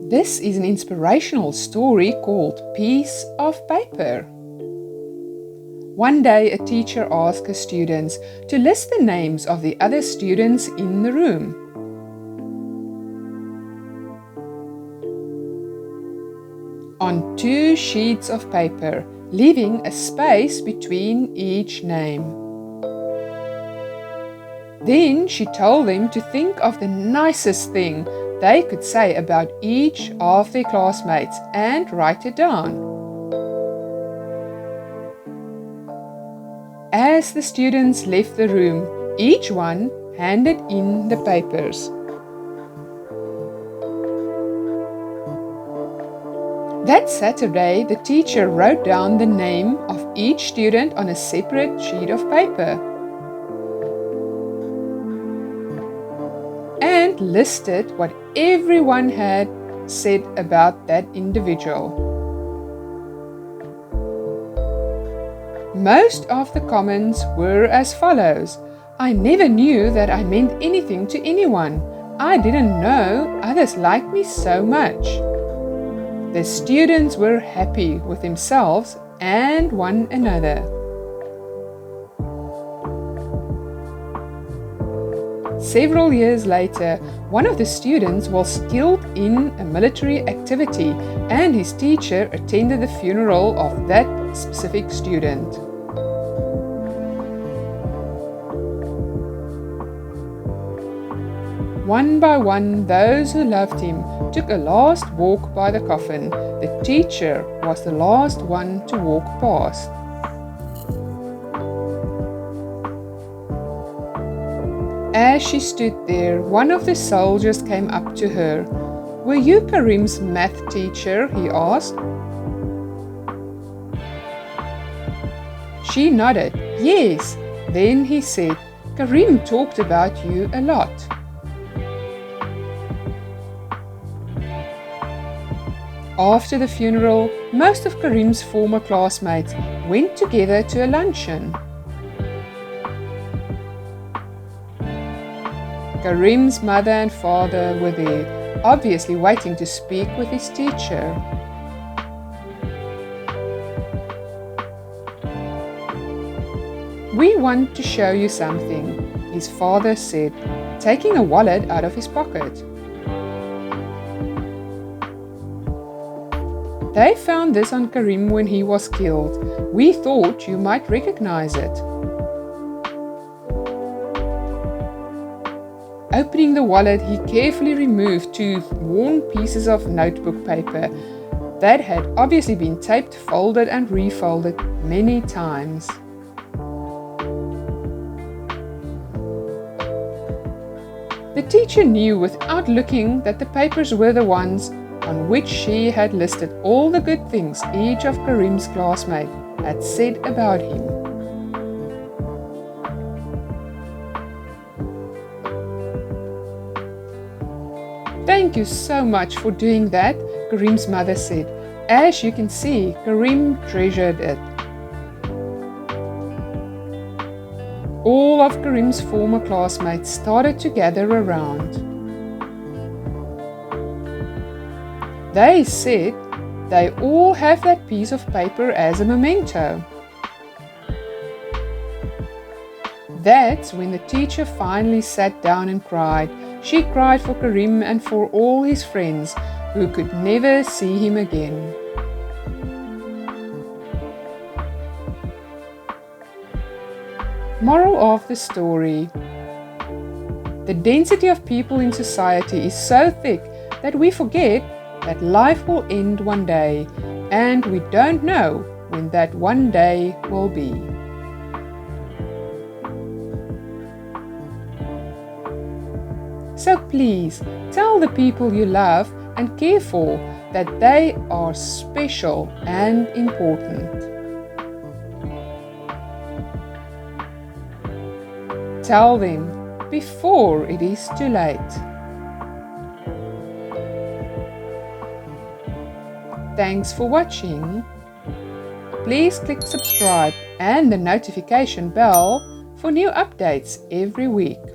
This is an inspirational story called Piece of Paper. One day, a teacher asked her students to list the names of the other students in the room. On 2 sheets of paper, leaving a space between each name. Then she told them to think of the nicest thing they could say about each of their classmates and write it down. As the students left the room, each one handed in the papers. That Saturday, the teacher wrote down the name of each student on a separate sheet of paper and listed what everyone had said about that individual. Most of the comments were as follows: "I never knew that I meant anything to anyone. I didn't know others liked me so much." The students were happy with themselves and one another. Several years later, one of the students was killed in a military activity, and his teacher attended the funeral of that specific student. One by one, those who loved him took a last walk by the coffin. The teacher was the last one to walk past. As she stood there, one of the soldiers came up to her. "Were you Karim's math teacher?" he asked. She nodded. "Yes." Then he said, "Karim talked about you a lot." After the funeral, most of Karim's former classmates went together to a luncheon. Karim's mother and father were there, obviously waiting to speak with his teacher. "We want to show you something," his father said, taking a wallet out of his pocket. "They found this on Karim when he was killed. We thought you might recognize it." Opening the wallet, he carefully removed 2 worn pieces of notebook paper that had obviously been taped, folded and refolded many times. The teacher knew without looking that the papers were the ones on which she had listed all the good things each of Karim's classmates had said about him. "Thank you so much for doing that," Karim's mother said. As you can see, Karim treasured it. All of Karim's former classmates started to gather around. They said they all have that piece of paper as a memento. That's when the teacher finally sat down and cried. She cried for Karim and for all his friends who could never see him again. Moral of the story: the density of people in society is so thick that we forget that life will end one day, and we don't know when that one day will be. So please tell the people you love and care for that they are special and important. Tell them before it is too late. Thanks for watching. Please click subscribe and the notification bell for new updates every week.